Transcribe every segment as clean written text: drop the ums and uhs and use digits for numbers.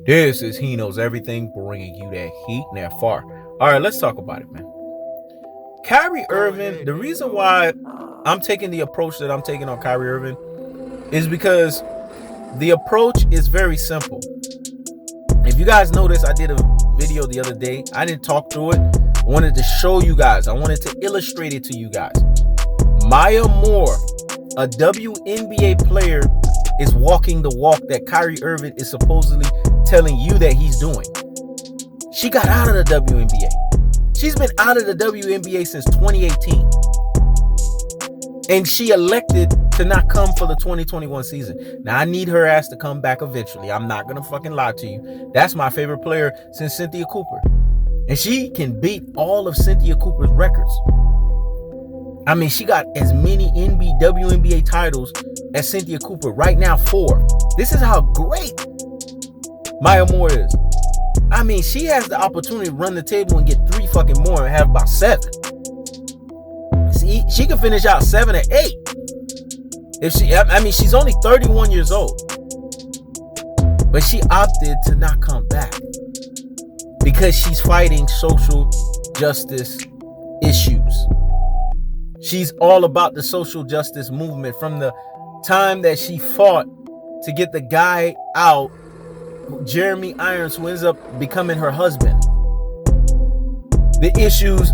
This is He Knows Everything, bringing you that heat and that far. All right, let's talk about it, man. Kyrie Irving, the reason why I'm taking the approach that I'm taking on Kyrie Irving is because the approach is very simple. If you guys notice, I did a video the other day. I didn't talk through it. I wanted to show you guys. I wanted to illustrate it to you guys. Maya Moore, a WNBA player, is walking the walk that Kyrie Irving is supposedly telling you that he's doing. She got out of the WNBA. She's been out of the WNBA since 2018. And she elected to not come for the 2021 season. Now, I need her ass to come back eventually. I'm not going to fucking lie to you. That's my favorite player since Cynthia Cooper. And she can beat all of Cynthia Cooper's records. I mean, she got as many WNBA titles as Cynthia Cooper. Right now, 4. This is how great Maya Moore is. I mean, she has the opportunity to run the table and get 3 fucking more and have about 7. See, she can finish out 7 or 8. If she, I mean, she's only 31 years old. But she opted to not come back because she's fighting social justice issues. She's all about the social justice movement from the time that she fought to get the guy out, Jeremy Irons, who ends up becoming her husband. The issues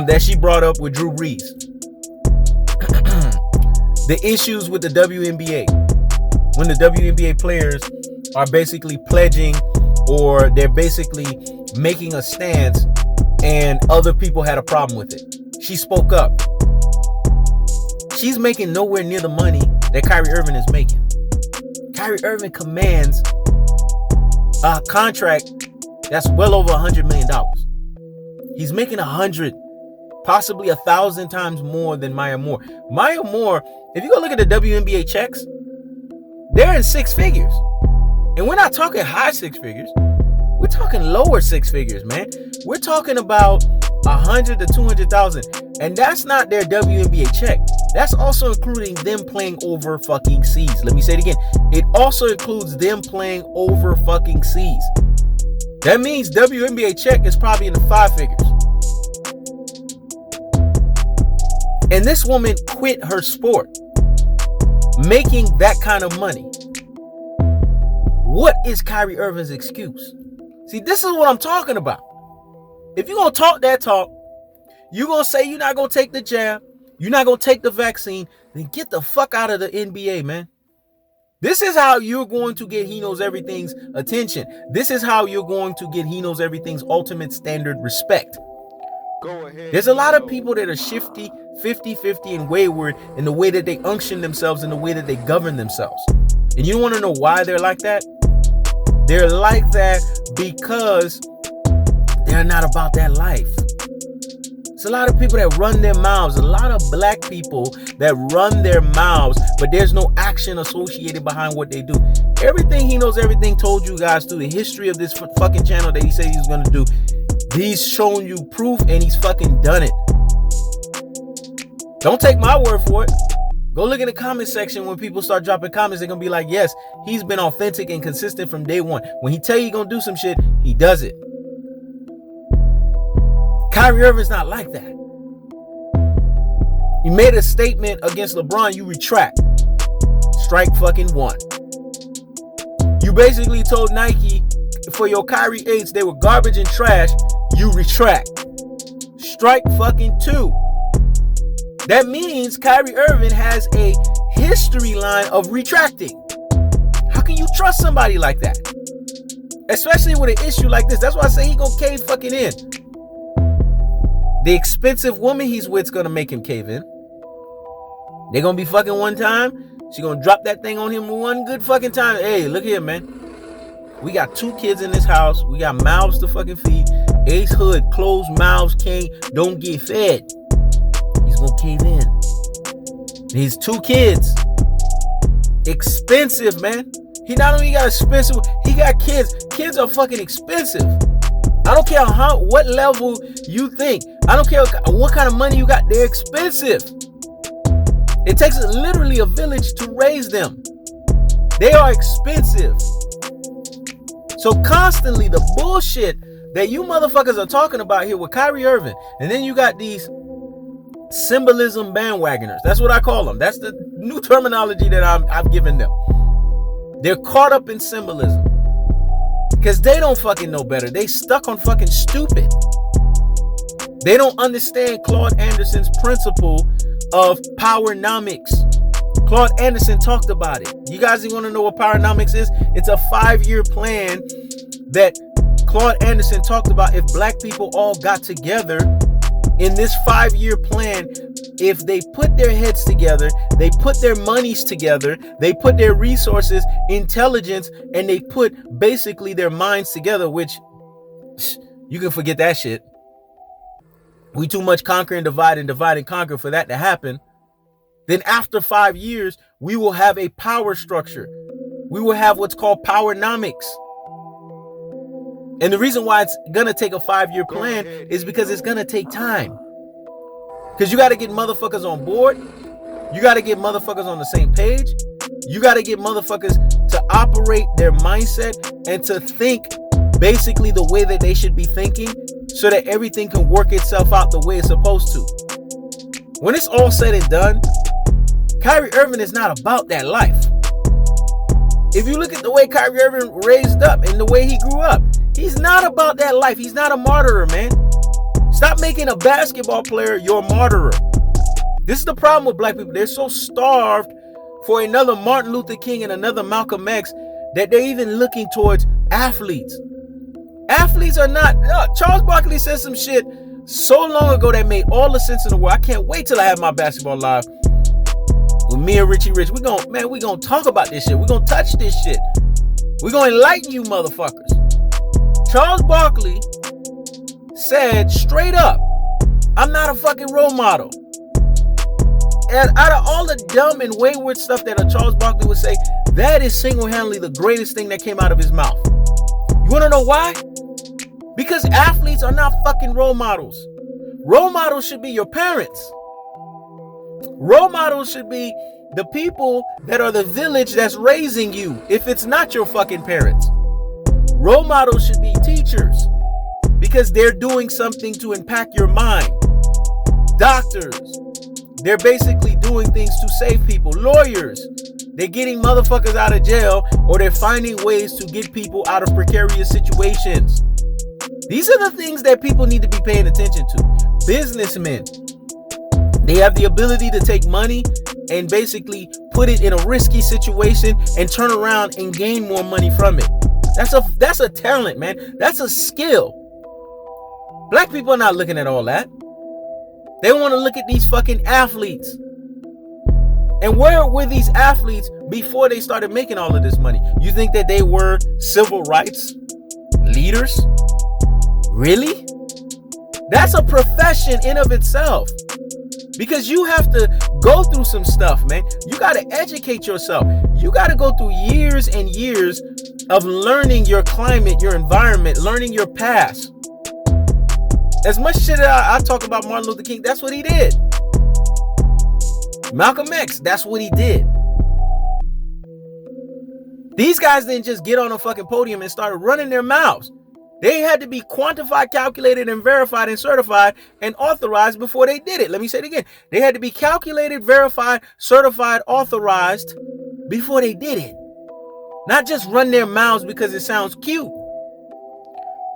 that she brought up with Drew Brees. The issues with the WNBA. When the WNBA players are basically pledging or they're basically making a stance and other people had a problem with it. She spoke up. She's making nowhere near the money that Kyrie Irving is making. Kyrie Irving commands a contract that's well over $100 million. He's making 100, possibly 1,000 times more than Maya Moore. Maya Moore, if you go look at the WNBA checks, they're in 6 figures. And we're not talking high 6 figures. We're talking lower 6 figures, man. We're talking about 100 to 200,000. And that's not their WNBA check. That's also including them playing over fucking seas. Let me say it again. It also includes them playing over fucking seas. That means WNBA check is probably in the 5 figures. And this woman quit her sport, making that kind of money. What is Kyrie Irving's excuse? See, this is what I'm talking about. If you're going to talk that talk, you're going to say you're not going to take the jab, you're not going to take the vaccine, then get the fuck out of the NBA, man. This is how you're going to get He Knows Everything's attention. This is how you're going to get He Knows Everything's ultimate standard respect. Go ahead. There's a lot of people that are shifty, 50-50 and wayward in the way that they unction themselves and the way that they govern themselves. And you want to know why they're like that? They're like that because they're not about that life. It's a lot of people that run their mouths, a lot of black people that run their mouths, but there's no action associated behind what they do. Everything He Knows Everything told you guys through the history of this fucking channel that he said he was going to do, he's shown you proof and he's fucking done it. Don't take my word for it. Go look in the comment section. When people start dropping comments, they're going to be like, yes, he's been authentic and consistent from day one. When he tell you he's going to do some shit, he does it. Kyrie Irving's not like that. He made a statement against LeBron, you retract. Strike fucking 1. You basically told Nike for your Kyrie 8s they were garbage and trash, you retract. Strike fucking 2. That means Kyrie Irving has a history line of retracting. How can you trust somebody like that? Especially with an issue like this. That's why I say he gonna cave fucking in. The expensive woman he's with's gonna make him cave in. They're gonna be fucking one time. She gonna drop that thing on him one good fucking time. Hey, look here, man. We got 2 kids in this house. We got mouths to fucking feed. Ace Hood, closed mouths don't get fed. He's gonna cave in. His 2 kids. Expensive, man. He not only got expensive, he got kids. Kids are fucking expensive. I don't care what level you think. I don't care what kind of money you got. They're expensive. It takes literally a village to raise them. They are expensive. So constantly the bullshit that you motherfuckers are talking about here with Kyrie Irving, and then you got these symbolism bandwagoners. That's what I call them. That's the new terminology that I've given them. They're caught up in symbolism because they don't fucking know better. They stuck on fucking stupid. They don't understand Claude Anderson's principle of powernomics. Claude Anderson talked about it. You guys want to know what powernomics is? It's a 5-year plan that Claude Anderson talked about. If black people all got together in this 5-year plan, if they put their heads together, they put their monies together, they put their resources, intelligence, and they put basically their minds together, which you can forget that shit. We too much conquer and divide and conquer for that to happen. Then after 5 years, we will have a power structure. We will have what's called powernomics. And the reason why it's going to take a 5-year plan is because it's going to take time. Because you got to get motherfuckers on board. You got to get motherfuckers on the same page. You got to get motherfuckers to operate their mindset and to think basically the way that they should be thinking so that everything can work itself out the way it's supposed to. When it's all said and done, Kyrie Irving is not about that life. If you look at the way Kyrie Irving raised up and the way he grew up, he's not about that life. He's not a martyr, man. Stop making a basketball player your martyr. This is the problem with black people. They're so starved for another Martin Luther King and another Malcolm X that they're even looking towards athletes. Athletes are not. Charles Barkley said some shit so long ago that made all the sense in the world. I can't wait till I have my basketball live with me and Richie Rich. We gonna talk about this shit. We gonna touch this shit. We gonna enlighten you motherfuckers. Charles Barkley said straight up, I'm not a fucking role model. And out of all the dumb and wayward stuff that a Charles Barkley would say, that is single-handedly the greatest thing that came out of his mouth. You wanna know why? Because athletes are not fucking role models. Role models should be your parents. Role models should be the people that are the village that's raising you, if it's not your fucking parents. Role models should be teachers because they're doing something to impact your mind. Doctors, they're basically doing things to save people. Lawyers, they're getting motherfuckers out of jail or they're finding ways to get people out of precarious situations. These are the things that people need to be paying attention to. Businessmen, they have the ability to take money and basically put it in a risky situation and turn around and gain more money from it. That's a talent, man. That's a skill. Black people are not looking at all that. They want to look at these fucking athletes. And where were these athletes before they started making all of this money? You think that they were civil rights leaders? Really? That's a profession in of itself. Because you have to go through some stuff, man. You got to educate yourself. You got to go through years and years of learning your climate, your environment, learning your past. As much shit as I talk about Martin Luther King, that's what he did. Malcolm X, that's what he did. These guys didn't just get on a fucking podium and started running their mouths. They had to be quantified, calculated, and verified, and certified, and authorized before they did it. Let me say it again. They had to be calculated, verified, certified, authorized before they did it. Not just run their mouths because it sounds cute.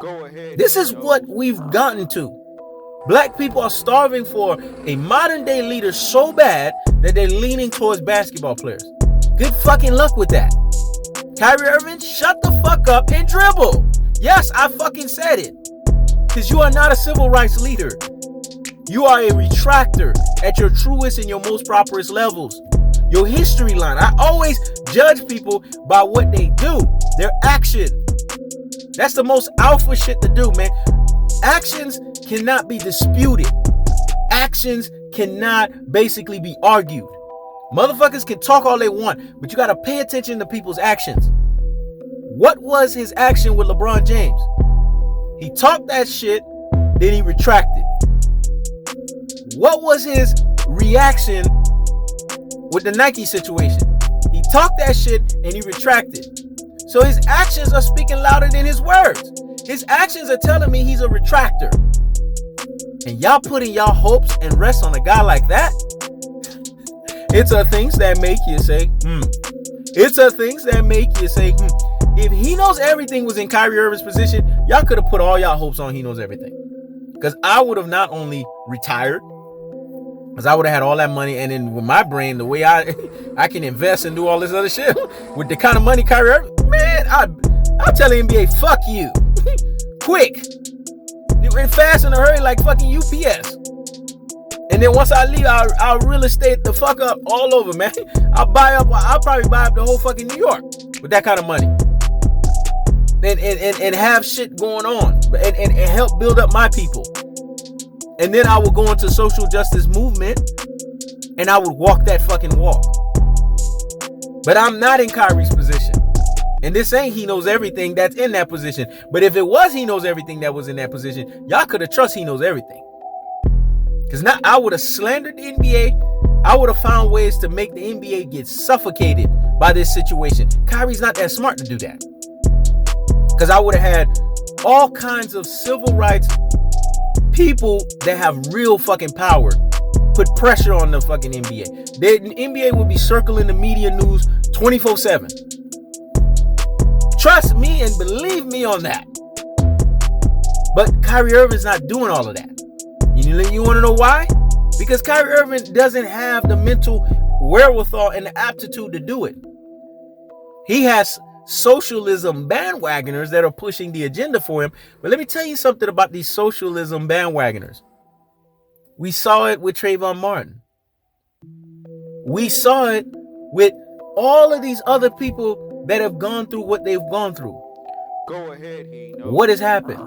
Go ahead. This is what we've gotten to. Black people are starving for a modern day leader so bad that they're leaning towards basketball players. Good fucking luck with that. Kyrie Irving, shut the fuck up and dribble. Yes, I fucking said it. Because you are not a civil rights leader. You are a retractor at your truest and your most properest levels. Your history line. I always judge people by what they do. Their action. That's the most alpha shit to do, man. Actions cannot be disputed. Actions cannot basically be argued. Motherfuckers can talk all they want, but you got to pay attention to people's actions. What was his action with LeBron James? He talked that shit, then he retracted. What was his reaction with the Nike situation? He talked that shit and he retracted. So his actions are speaking louder than his words. His actions are telling me he's a retractor. And y'all putting y'all hopes and rest on a guy like that? It's a things that make you say, It's a things that make you say, If he knows everything was in Kyrie Irving's position, y'all could have put all y'all hopes on he knows everything. Because I would have not only retired, because I would have had all that money, and then with my brain, the way I can invest and do all this other shit, with the kind of money Kyrie Irving, man, I'll tell the NBA, fuck you. Quick. Fast in a hurry like fucking UPS. And then once I leave, I'll real estate the fuck up all over, man. I'll probably buy up the whole fucking New York with that kind of money. And have shit going on. And help build up my people. And then I would go into social justice movement and I would walk that fucking walk. But I'm not in Kyrie's position. And this ain't he knows everything that's in that position. But if it was he knows everything that was in that position, y'all could have trust he knows everything. Because now I would have slandered the NBA. I would have found ways to make the NBA get suffocated by this situation. Kyrie's not that smart to do that. Because I would have had all kinds of civil rights people that have real fucking power put pressure on the fucking NBA. The NBA would be circling the media news 24/7. Trust me and believe me on that. But Kyrie Irving's not doing all of that. You want to know why? Because Kyrie Irving doesn't have the mental wherewithal and the aptitude to do it. He has socialism bandwagoners that are pushing the agenda for him. But let me tell you something about these socialism bandwagoners. We saw it with Trayvon Martin. We saw it with all of these other people that have gone through what they've gone through. Go ahead, What has happened?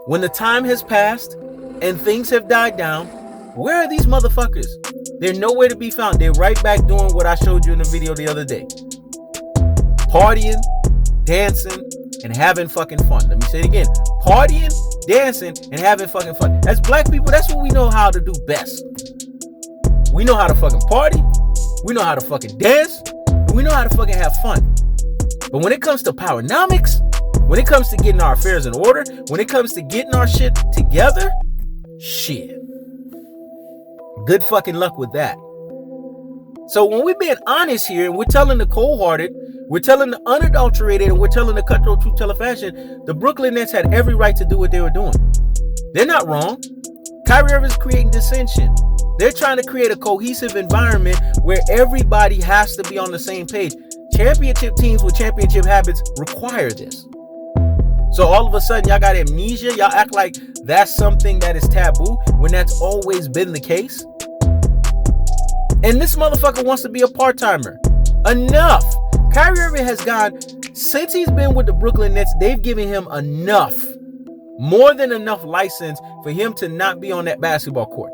When the time has passed and things have died down, where are these motherfuckers? They're nowhere to be found. They're right back doing what I showed you in the video the other day. Partying, dancing, and having fucking fun. Let me say it again. Partying, dancing, and having fucking fun. As black people, that's what we know how to do best. We know how to fucking party. We know how to fucking dance. And we know how to fucking have fun. But when it comes to powernomics, when it comes to getting our affairs in order, when it comes to getting our shit together, shit. Good fucking luck with that. So when we're being honest here, and we're telling the cold-hearted, we're telling the unadulterated, and we're telling the cutthroat truth teller fashion, the Brooklyn Nets had every right to do what they were doing. They're not wrong. Kyrie Irving's creating dissension. They're trying to create a cohesive environment where everybody has to be on the same page. Championship teams with championship habits require this. So all of a sudden, y'all got amnesia. Y'all act like that's something that is taboo when that's always been the case. And this motherfucker wants to be a part-timer. Enough. Kyrie Irving has gone, since he's been with the Brooklyn Nets, they've given him enough, more than enough license for him to not be on that basketball court.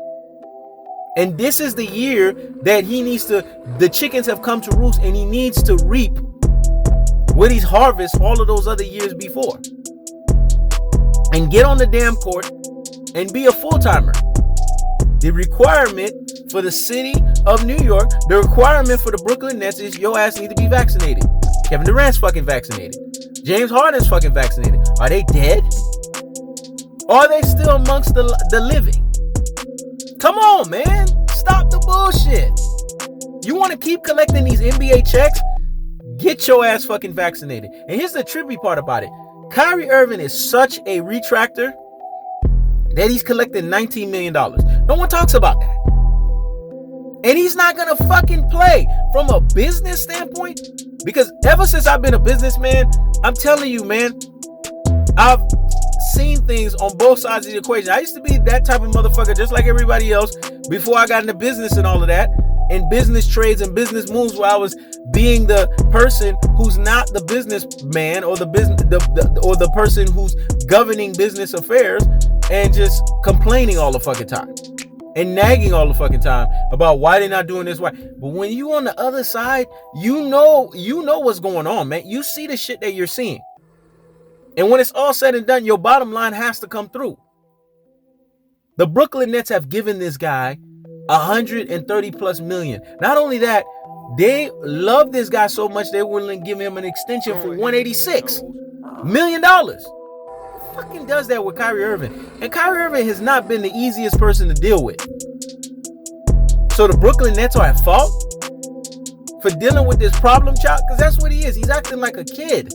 And this is the year that he needs to, the chickens have come to roost, and he needs to reap what he's harvested all of those other years before. And get on the damn court and be a full-timer. The requirement for the city of New York, the requirement for the Brooklyn Nets is your ass need to be vaccinated. Kevin Durant's fucking vaccinated. James Harden's fucking vaccinated. Are they dead? Or are they still amongst the living? Come on, man. Stop the bullshit. You want to keep collecting these NBA checks? Get your ass fucking vaccinated. And here's the trippy part about it. Kyrie Irving is such a retractor that he's collecting $19 million. No one talks about that. And he's not going to fucking play from a business standpoint. Because ever since I've been a businessman, I'm telling you, man, I've seen things on both sides of the equation. I used to be that type of motherfucker just like everybody else before I got into business and all of that. And business trades and business moves where I was being the person who's not the businessman or the business or the person who's governing business affairs and just complaining all the fucking time and nagging all the fucking time about why they're not doing this, why. But when you on the other side, you know what's going on, man. You see the shit that you're seeing. And when it's all said and done, your bottom line has to come through. The Brooklyn Nets have given this guy 130 plus million. Not only that, They love this guy so much they're willing to give him an extension for $186 million. Who fucking does that with Kyrie Irving? And Kyrie Irving has not been the easiest person to deal with. So the Brooklyn Nets are at fault for dealing with this problem child? Because that's what he is. He's acting like a kid.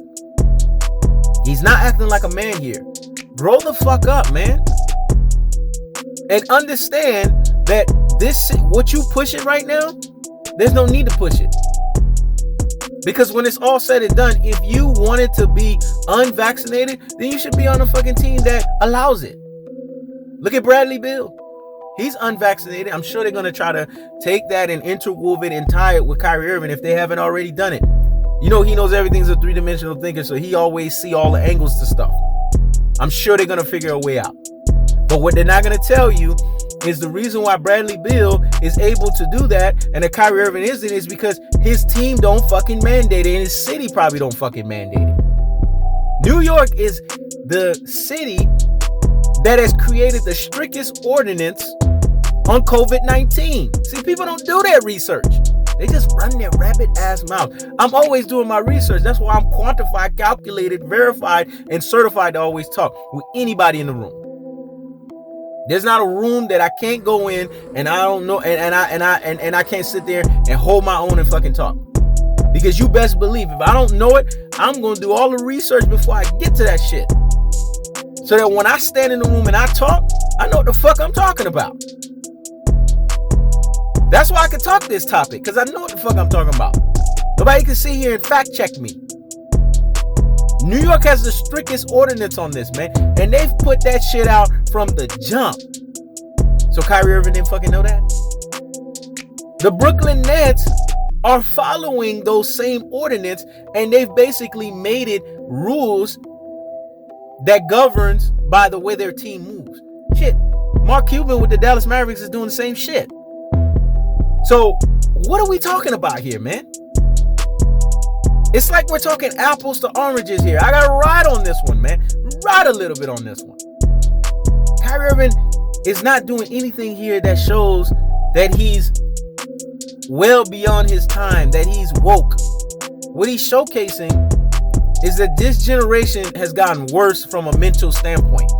He's not acting like a man here. Grow the fuck up, man. And understand that what you pushing right now, there's no need to push it. Because when it's all said and done, if you wanted to be unvaccinated, then you should be on a fucking team that allows it. Look at Bradley Beal. He's unvaccinated. I'm sure they're going to try to take that and interweave it and tie it with Kyrie Irving if they haven't already done it. You know, he knows everything's a three-dimensional thinker, so he always see all the angles to stuff. I'm sure they're going to figure a way out. But what they're not going to tell you is the reason why Bradley Beal is able to do that and that Kyrie Irving isn't is because his team don't fucking mandate it and his city probably don't fucking mandate it. New York is the city that has created the strictest ordinance on COVID-19. See, people don't do their research. They just run their rabbit ass mouth. I'm always doing my research. That's why I'm quantified, calculated, verified, and certified to always talk with anybody in the room. There's not a room that I can't go in and I don't know and I can't sit there and hold my own and fucking talk. Because you best believe if I don't know it, I'm gonna do all the research before I get to that shit. So that when I stand in the room and I talk, I know what the fuck I'm talking about. That's why I can talk this topic, because I know what the fuck I'm talking about. Nobody can sit here and fact check me. New York has the strictest ordinance on this, man. And they've put that shit out from the jump. So Kyrie Irving didn't fucking know that? The Brooklyn Nets are following those same ordinance, and they've basically made it rules that governs by the way their team moves. Shit, Mark Cuban with the Dallas Mavericks is doing the same shit. So what are we talking about here, man? It's like we're talking apples to oranges here. I gotta ride on this one, man. Ride a little bit on this one. Kyrie Irving is not doing anything here that shows that he's well beyond his time, that he's woke. What he's showcasing is that this generation has gotten worse from a mental standpoint.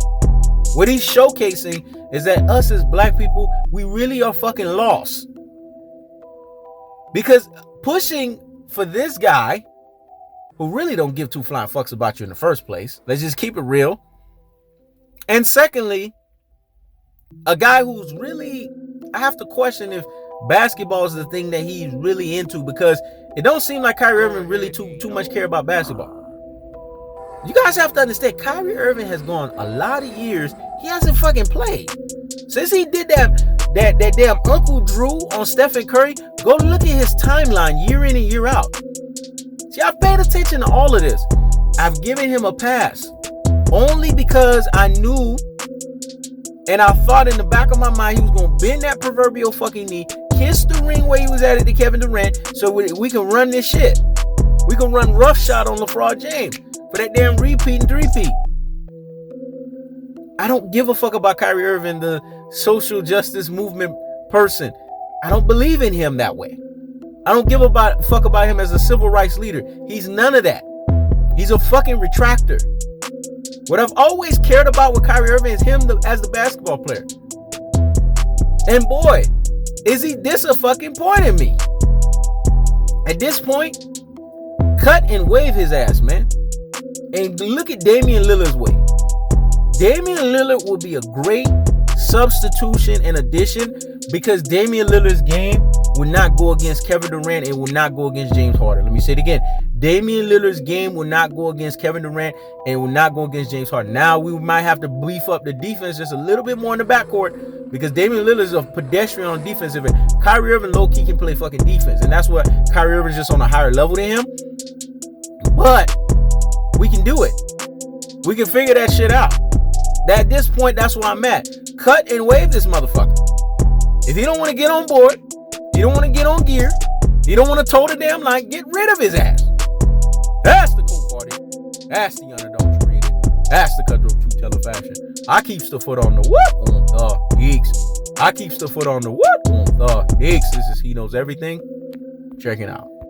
What he's showcasing is that us as black people, we really are fucking lost. Because pushing for this guy, who really don't give two flying fucks about you in the first place, let's just keep it real. And secondly, a guy who's really, I have to question if basketball is the thing that he's really into, because it don't seem like Kyrie Irving really too much care about basketball. You guys have to understand, Kyrie Irving has gone a lot of years, he hasn't fucking played. Since he did that damn Uncle Drew on Stephen Curry, go look at his timeline year in and year out. See, I've paid attention to all of this. I've given him a pass only because I knew and I thought in the back of my mind he was going to bend that proverbial fucking knee, kiss the ring where he was at to Kevin Durant, so we can run this shit. We can run roughshod on LeBron James for that damn repeat and three-peat. I don't give a fuck about Kyrie Irving, the social justice movement person. I don't believe in him that way. I don't give a fuck about him as a civil rights leader. He's none of that. He's a fucking retractor. What I've always cared about with Kyrie Irving is him as the basketball player. And boy, is he disappointing me. At this point, cut and wave his ass, man. And look at Damian Lillard's way. Damian Lillard would be a great substitution and addition, because Damian Lillard's game would not go against Kevin Durant and would not go against James Harden. Let me say it again. Damian Lillard's game would not go against Kevin Durant and would not go against James Harden. Now we might have to beef up the defense just a little bit more in the backcourt, because Damian Lillard is a pedestrian on defensive end. Kyrie Irving low-key can play fucking defense, and that's what Kyrie Irving is just on a higher level than him. But we can do it. We can figure that shit out. At this point, that's where I'm at. Cut and wave this motherfucker. If he don't want to get on board, he don't want to get on gear, he don't want to toe the damn line, get rid of his ass. That's the cold party. That's the unadulterated. That's the cutthroat true teller fashion. I keeps the foot on the what? On the geeks. I keeps the foot on the what? On the geeks. This is He Knows Everything. Check it out.